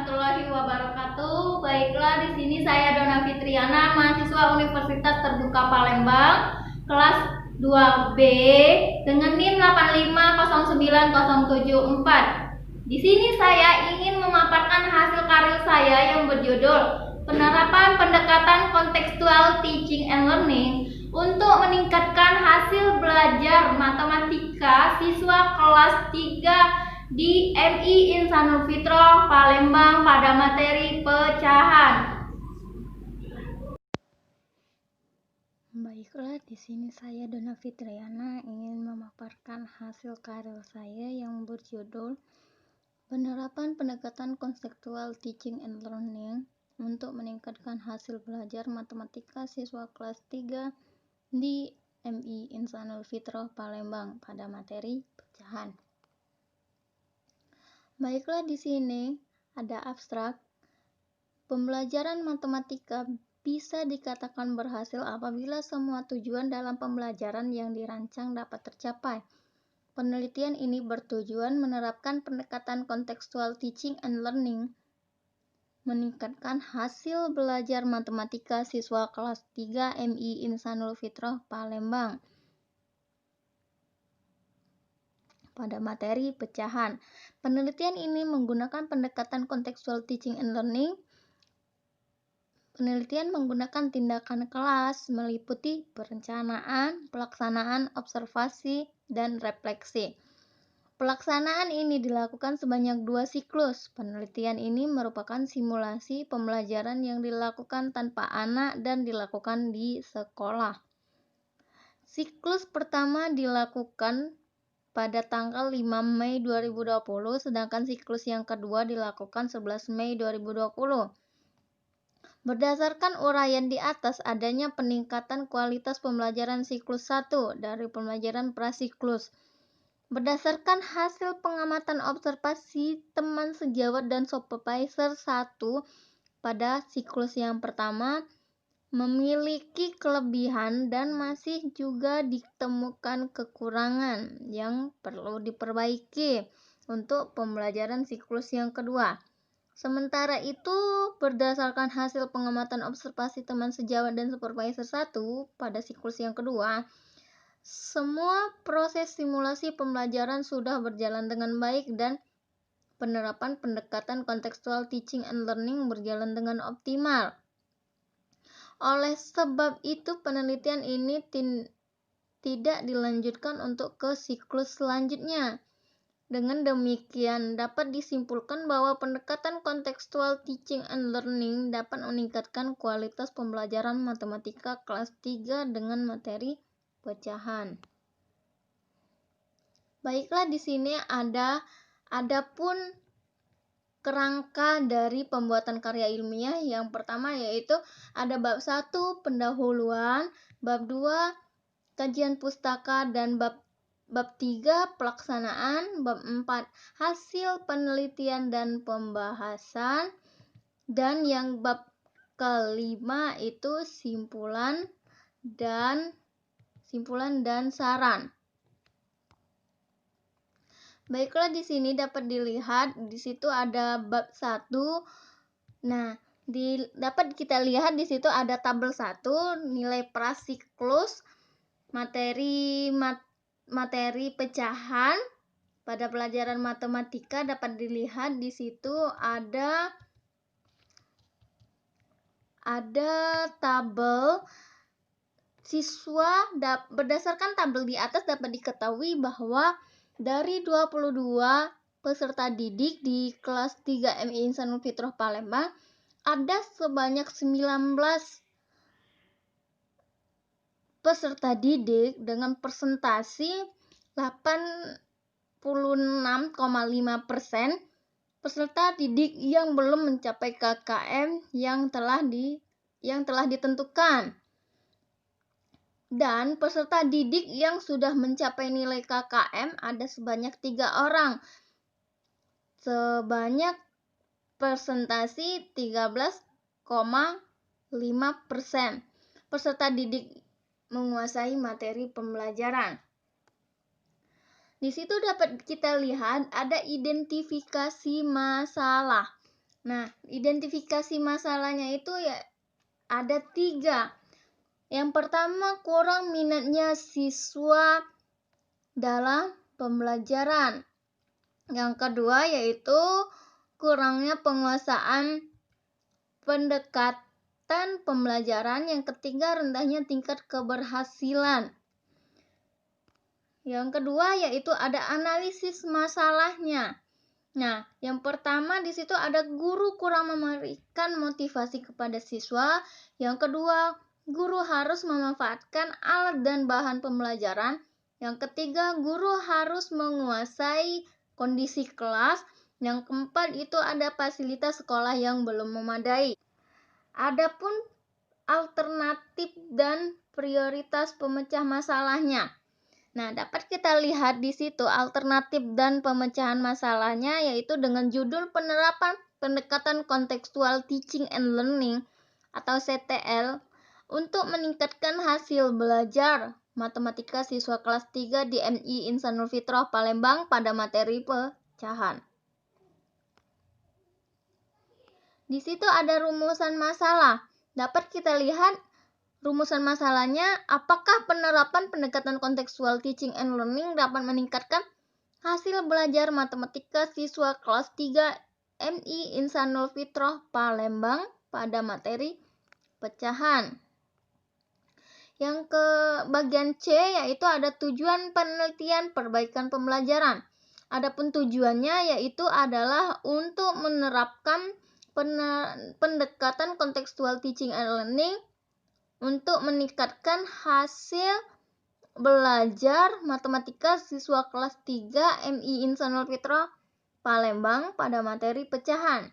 warahmatullahi wabarakatuh. Baiklah, di sini saya Dona Fitriana, mahasiswa Universitas Terbuka Palembang, kelas 2B dengan NIM 8509074. Di sini saya ingin memaparkan hasil karya saya yang berjudul Penerapan Pendekatan Kontekstual Teaching and Learning untuk meningkatkan hasil belajar matematika siswa kelas 3 di MI Insanul Fitroh Palembang pada materi pecahan. Baiklah, di sini saya Dona Fitriana ingin memaparkan hasil karya saya yang berjudul Penerapan Pendekatan Konseptual Teaching and Learning untuk meningkatkan hasil belajar matematika siswa kelas 3 di MI Insanul Fitroh Palembang pada materi pecahan. Baiklah, di sini ada abstrak. Pembelajaran matematika bisa dikatakan berhasil apabila semua tujuan dalam pembelajaran yang dirancang dapat tercapai. Penelitian ini bertujuan menerapkan pendekatan kontekstual teaching and learning, meningkatkan hasil belajar matematika siswa kelas 3 MI Insanul Fitroh Palembang pada materi pecahan. Penelitian ini menggunakan pendekatan kontekstual teaching and learning. Penelitian menggunakan tindakan kelas meliputi perencanaan, pelaksanaan, observasi, dan refleksi. Pelaksanaan ini dilakukan sebanyak 2 siklus. Penelitian ini merupakan simulasi pembelajaran yang dilakukan tanpa anak dan dilakukan di sekolah. Siklus pertama dilakukan pada tanggal 5 Mei 2020, sedangkan siklus yang kedua dilakukan 11 Mei 2020. Berdasarkan uraian di atas, adanya peningkatan kualitas pembelajaran siklus 1 dari pembelajaran prasiklus. Berdasarkan hasil pengamatan observasi teman sejawat dan supervisor 1 pada siklus yang pertama, memiliki kelebihan dan masih juga ditemukan kekurangan yang perlu diperbaiki untuk pembelajaran siklus yang kedua. Sementara itu, berdasarkan hasil pengamatan observasi teman sejawat dan supervisor 1 pada siklus yang kedua, semua proses simulasi pembelajaran sudah berjalan dengan baik dan penerapan pendekatan kontekstual teaching and learning berjalan dengan optimal. Oleh sebab itu, penelitian ini tidak dilanjutkan untuk ke siklus selanjutnya. Dengan demikian, dapat disimpulkan bahwa pendekatan kontekstual teaching and learning dapat meningkatkan kualitas pembelajaran matematika kelas 3 dengan materi pecahan. Baiklah, di sini adapun kerangka dari pembuatan karya ilmiah. Yang pertama yaitu ada bab 1 pendahuluan, bab 2 kajian pustaka, dan bab 3 pelaksanaan, bab 4 hasil penelitian dan pembahasan, dan yang bab kelima itu simpulan dan saran. Baiklah, di sini dapat dilihat di situ ada bab 1. Nah, dapat kita lihat di situ ada tabel 1, nilai prasiklus, materi pecahan pada pelajaran matematika. Dapat dilihat di situ ada tabel siswa. Berdasarkan tabel di atas dapat diketahui bahwa dari 22 peserta didik di kelas 3 MI Insanul Fitroh Palembang, ada sebanyak 19 peserta didik dengan persentasi 86,5% peserta didik yang belum mencapai KKM yang telah ditentukan. Dan peserta didik yang sudah mencapai nilai KKM ada sebanyak 3 orang. Sebanyak persentasi 13,5%. Peserta didik menguasai materi pembelajaran. Di situ dapat kita lihat ada identifikasi masalah. Nah, identifikasi masalahnya itu ya ada 3. Yang pertama, kurang minatnya siswa dalam pembelajaran. Yang kedua yaitu kurangnya penguasaan pendekatan pembelajaran. Yang ketiga, rendahnya tingkat keberhasilan. Yang kedua yaitu ada analisis masalahnya. Nah, yang pertama di situ ada guru kurang memberikan motivasi kepada siswa. Yang kedua, guru harus memanfaatkan alat dan bahan pembelajaran. Yang ketiga, guru harus menguasai kondisi kelas. Yang keempat itu ada fasilitas sekolah yang belum memadai. Adapun alternatif dan prioritas pemecah masalahnya. Nah, dapat kita lihat di situ alternatif dan pemecahan masalahnya, yaitu dengan judul penerapan pendekatan kontekstual teaching and learning atau CTL untuk meningkatkan hasil belajar matematika siswa kelas 3 di MI Insanul Fitrah Palembang pada materi pecahan. Di situ ada rumusan masalah. Dapat kita lihat rumusan masalahnya, apakah penerapan pendekatan kontekstual teaching and learning dapat meningkatkan hasil belajar matematika siswa kelas 3 MI Insanul Fitrah Palembang pada materi pecahan. Yang ke bagian C yaitu ada tujuan penelitian perbaikan pembelajaran. Adapun tujuannya yaitu adalah untuk menerapkan pendekatan kontekstual teaching and learning untuk meningkatkan hasil belajar matematika siswa kelas 3 MI Insanul Fitrah Palembang pada materi pecahan.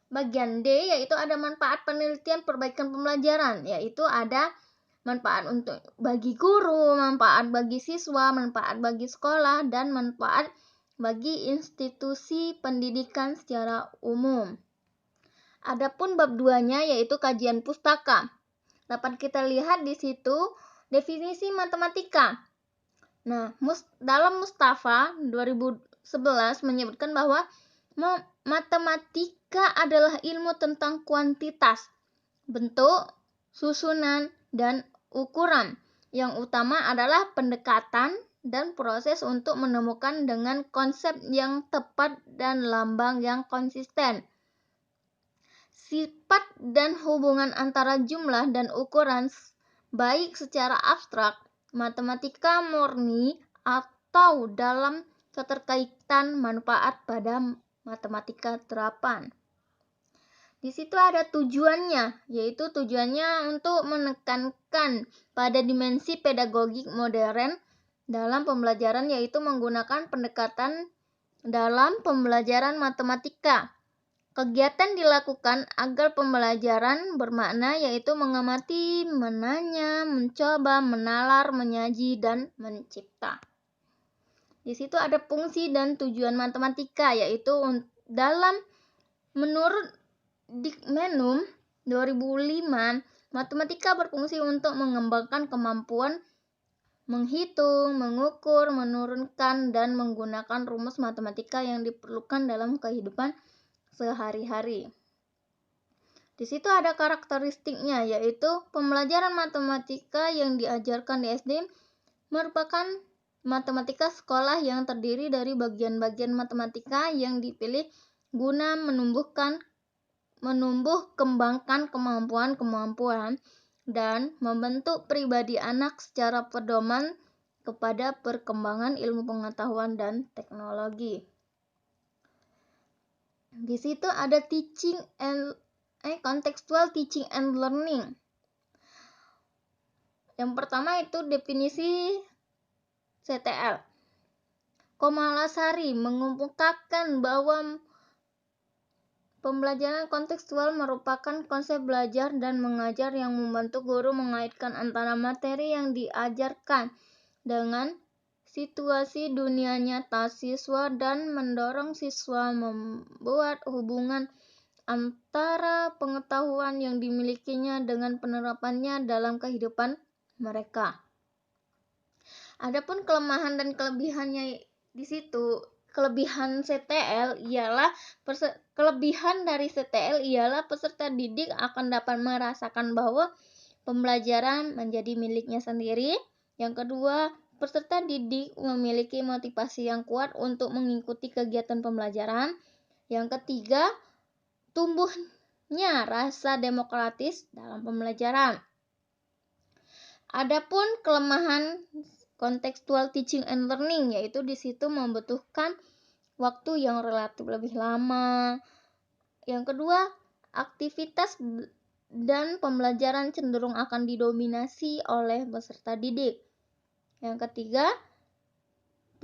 Bagian D yaitu ada manfaat penelitian perbaikan pembelajaran, yaitu ada manfaat untuk bagi guru, manfaat bagi siswa, manfaat bagi sekolah, dan manfaat bagi institusi pendidikan secara umum. Adapun bab 2-nya yaitu kajian pustaka. Dapat kita lihat di situ definisi matematika. Nah, dalam Mustafa 2011 menyebutkan bahwa matematika adalah ilmu tentang kuantitas, bentuk, susunan, dan ukuran. Yang utama adalah pendekatan dan proses untuk menemukan dengan konsep yang tepat dan lambang yang konsisten. Sifat dan hubungan antara jumlah dan ukuran baik secara abstrak, matematika murni, atau dalam keterkaitan manfaat pada matematika terapan. Di situ ada tujuannya, yaitu tujuannya untuk menekankan pada dimensi pedagogik modern dalam pembelajaran, yaitu menggunakan pendekatan dalam pembelajaran matematika. Kegiatan dilakukan agar pembelajaran bermakna, yaitu mengamati, menanya, mencoba, menalar, menyaji, dan mencipta. Di situ ada fungsi dan tujuan matematika, yaitu dalam menurut Dikmenum 2005, matematika berfungsi untuk mengembangkan kemampuan menghitung, mengukur, menurunkan, dan menggunakan rumus matematika yang diperlukan dalam kehidupan sehari-hari. Di situ ada karakteristiknya, yaitu pembelajaran matematika yang diajarkan di SD merupakan matematika sekolah yang terdiri dari bagian-bagian matematika yang dipilih guna menumbuh kembangkan kemampuan-kemampuan dan membentuk pribadi anak secara pedoman kepada perkembangan ilmu pengetahuan dan teknologi. Di situ ada contextual teaching and learning. Yang pertama itu definisi CTL. Komalasari mengemukakan bahwa pembelajaran kontekstual merupakan konsep belajar dan mengajar yang membantu guru mengaitkan antara materi yang diajarkan dengan situasi dunia nyata siswa dan mendorong siswa membuat hubungan antara pengetahuan yang dimilikinya dengan penerapannya dalam kehidupan mereka. Adapun kelemahan dan kelebihannya di situ, kelebihan dari CTL ialah peserta didik akan dapat merasakan bahwa pembelajaran menjadi miliknya sendiri. Yang kedua, peserta didik memiliki motivasi yang kuat untuk mengikuti kegiatan pembelajaran. Yang ketiga, tumbuhnya rasa demokratis dalam pembelajaran. Adapun kelemahan contextual teaching and learning, yaitu di situ membutuhkan waktu yang relatif lebih lama. Yang kedua, aktivitas dan pembelajaran cenderung akan didominasi oleh peserta didik. Yang ketiga,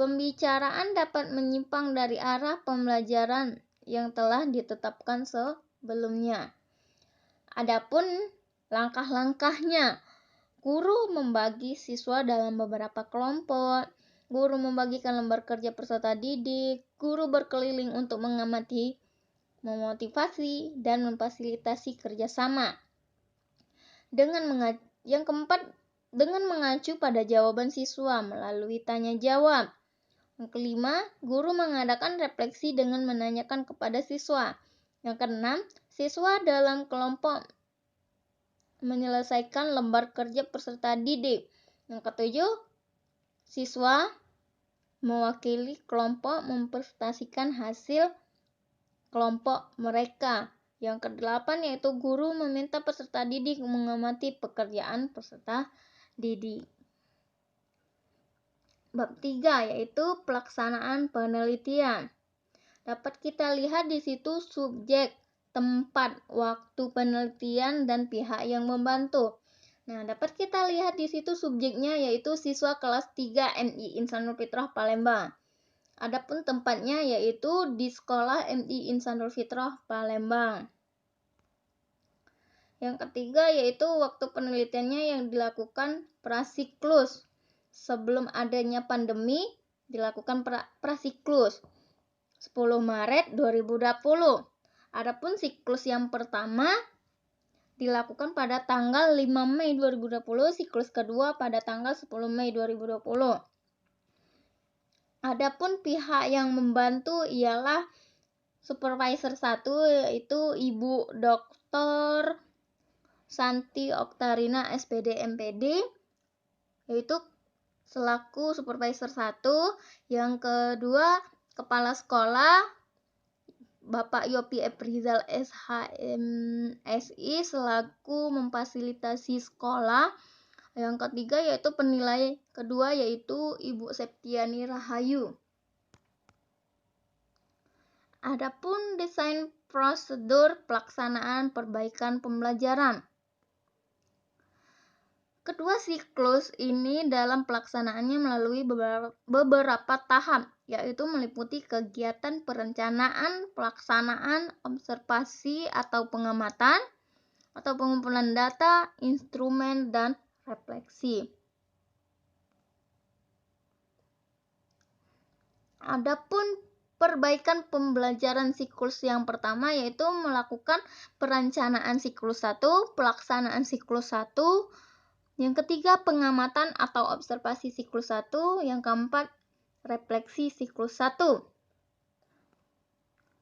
pembicaraan dapat menyimpang dari arah pembelajaran yang telah ditetapkan sebelumnya. Adapun langkah-langkahnya, guru membagi siswa dalam beberapa kelompok, guru membagikan lembar kerja peserta didik, guru berkeliling untuk mengamati, memotivasi, dan memfasilitasi kerjasama. Yang keempat, dengan mengacu pada jawaban siswa melalui tanya jawab. Yang kelima, guru mengadakan refleksi dengan menanyakan kepada siswa. Yang keenam, siswa dalam kelompok menyelesaikan lembar kerja peserta didik. Yang ketujuh, siswa mewakili kelompok mempresentasikan hasil kelompok mereka. Yang kedelapan yaitu guru meminta peserta didik mengamati pekerjaan peserta didik. Bab 3 yaitu pelaksanaan penelitian. Dapat kita lihat di situ subjek, tempat, waktu penelitian, dan pihak yang membantu. Nah, dapat kita lihat di situ subjeknya yaitu siswa kelas 3 MI Insanul Fitrah Palembang. Adapun tempatnya yaitu di sekolah MI Insanul Fitrah Palembang. Yang ketiga yaitu waktu penelitiannya yang dilakukan prasiklus. Sebelum adanya pandemi dilakukan prasiklus 10 Maret 2020. Adapun siklus yang pertama dilakukan pada tanggal 5 Mei 2020, siklus kedua pada tanggal 10 Mei 2020. Adapun pihak yang membantu ialah supervisor 1 yaitu Ibu Dr. Santi Oktarina SPD MPD yaitu selaku supervisor 1. Yang kedua, kepala sekolah Bapak Yopi Eprizal SHMSI selaku memfasilitasi sekolah. Yang ketiga yaitu penilai kedua yaitu Ibu Septiani Rahayu. Adapun desain prosedur pelaksanaan perbaikan pembelajaran. Kedua siklus ini dalam pelaksanaannya melalui beberapa tahap, yaitu meliputi kegiatan perencanaan, pelaksanaan, observasi atau pengamatan, atau pengumpulan data, instrumen, dan refleksi. Adapun perbaikan pembelajaran siklus yang pertama yaitu melakukan perencanaan siklus 1, pelaksanaan siklus 1, yang ketiga pengamatan atau observasi siklus 1, yang keempat refleksi siklus 1.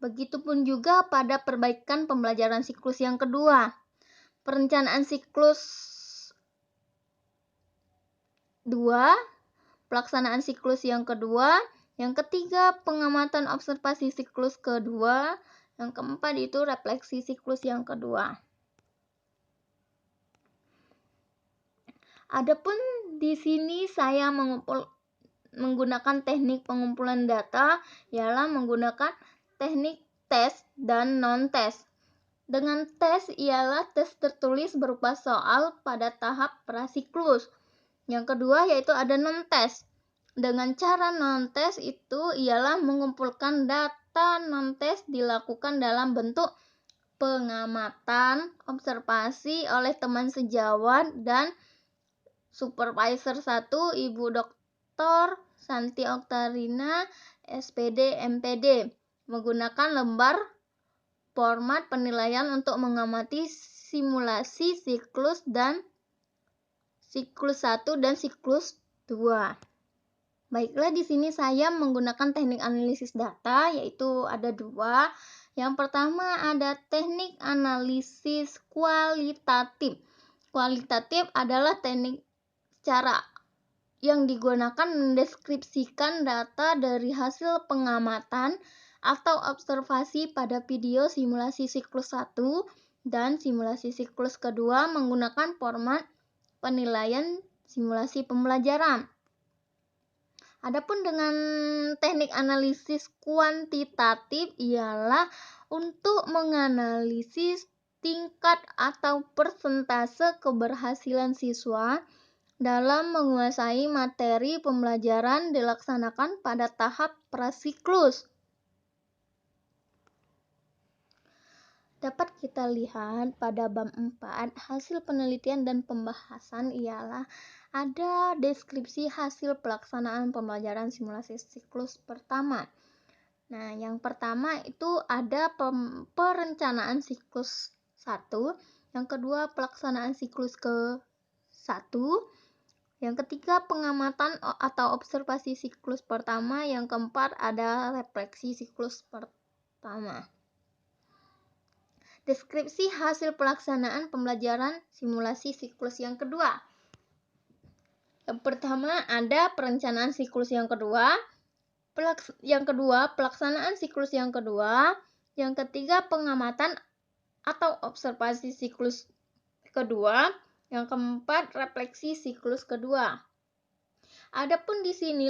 Begitupun juga pada perbaikan pembelajaran siklus yang kedua. Perencanaan siklus 2, pelaksanaan siklus yang kedua, yang ketiga pengamatan observasi siklus kedua, yang keempat itu refleksi siklus yang kedua. Adapun di sini saya menggunakan teknik pengumpulan data ialah menggunakan teknik tes dan non-tes. Dengan tes ialah tes tertulis berupa soal pada tahap prasiklus. Yang kedua yaitu ada non-tes. Dengan cara non-tes itu ialah mengumpulkan data non-tes dilakukan dalam bentuk pengamatan, observasi oleh teman sejawat dan supervisor 1 Ibu Dr. Santi Oktarina SPD MPD menggunakan lembar format penilaian untuk mengamati simulasi siklus 1 dan siklus 2. Baiklah, di sini saya menggunakan teknik analisis data, yaitu ada dua. Yang pertama ada teknik analisis kualitatif. Kualitatif adalah teknik cara yang digunakan mendeskripsikan data dari hasil pengamatan atau observasi pada video simulasi siklus 1 dan simulasi siklus kedua menggunakan format penilaian simulasi pembelajaran. Adapun dengan teknik analisis kuantitatif ialah untuk menganalisis tingkat atau persentase keberhasilan siswa dalam menguasai materi pembelajaran dilaksanakan pada tahap prasiklus. Dapat kita lihat pada bab 4, hasil penelitian dan pembahasan ialah ada deskripsi hasil pelaksanaan pembelajaran simulasi siklus pertama. Nah, yang pertama itu ada perencanaan siklus 1, yang kedua pelaksanaan siklus ke-1, yang ketiga pengamatan atau observasi siklus pertama, yang keempat ada refleksi siklus pertama. Deskripsi hasil pelaksanaan pembelajaran simulasi siklus yang kedua. Yang pertama ada perencanaan siklus yang kedua, pelaksanaan siklus yang kedua, yang ketiga pengamatan atau observasi siklus kedua, yang keempat refleksi siklus kedua. Adapun di sini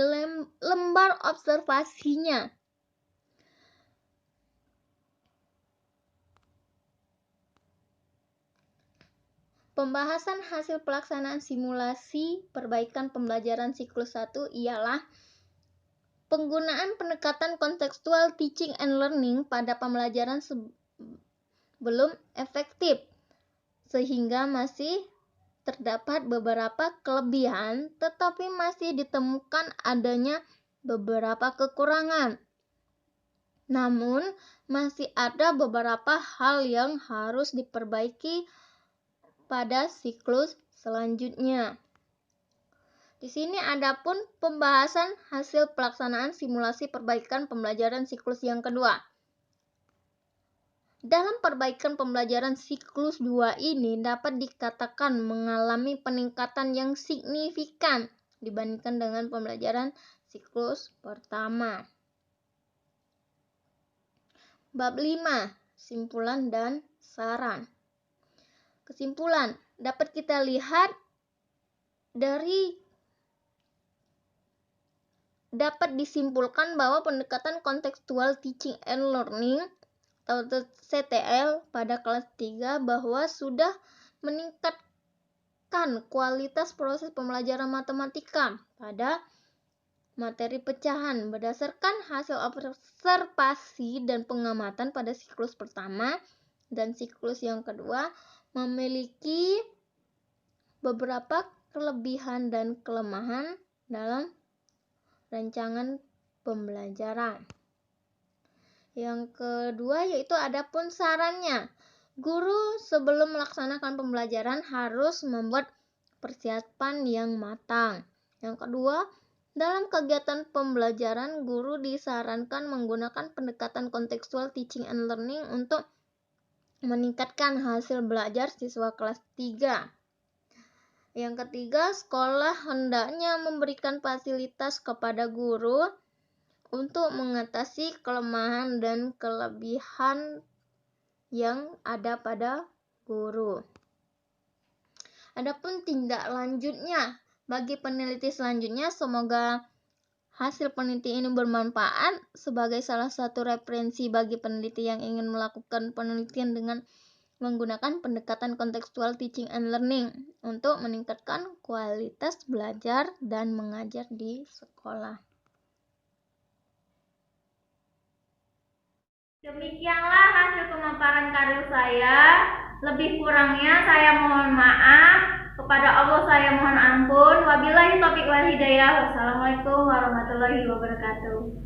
lembar observasinya. Pembahasan hasil pelaksanaan simulasi perbaikan pembelajaran siklus 1 ialah penggunaan pendekatan kontekstual teaching and learning pada pembelajaran belum efektif, sehingga masih terdapat beberapa kelebihan, tetapi masih ditemukan adanya beberapa kekurangan. Namun, masih ada beberapa hal yang harus diperbaiki pada siklus selanjutnya. Di sini adapun pembahasan hasil pelaksanaan simulasi perbaikan pembelajaran siklus yang kedua. Dalam perbaikan pembelajaran siklus 2 ini dapat dikatakan mengalami peningkatan yang signifikan dibandingkan dengan pembelajaran siklus pertama. Bab 5, kesimpulan dan saran. Kesimpulan, dapat kita lihat dapat disimpulkan bahwa pendekatan kontekstual teaching and learning atau CTL pada kelas 3 bahwa sudah meningkatkan kualitas proses pembelajaran matematika pada materi pecahan berdasarkan hasil observasi dan pengamatan pada siklus pertama dan siklus yang kedua memiliki beberapa kelebihan dan kelemahan dalam rancangan pembelajaran. Yang kedua yaitu adapun sarannya. Guru sebelum melaksanakan pembelajaran harus membuat persiapan yang matang. Yang kedua, dalam kegiatan pembelajaran guru disarankan menggunakan pendekatan kontekstual teaching and learning untuk meningkatkan hasil belajar siswa kelas 3. Yang ketiga, sekolah hendaknya memberikan fasilitas kepada guru untuk mengatasi kelemahan dan kelebihan yang ada pada guru. Adapun tindak lanjutnya bagi peneliti selanjutnya, semoga hasil penelitian ini bermanfaat sebagai salah satu referensi bagi peneliti yang ingin melakukan penelitian dengan menggunakan pendekatan kontekstual teaching and learning untuk meningkatkan kualitas belajar dan mengajar di sekolah. Demikianlah hasil pemaparan karya saya. Lebih kurangnya saya mohon maaf. Kepada Allah saya mohon ampun. Wabillahi taufiq wal hidayah. Wassalamualaikum warahmatullahi wabarakatuh.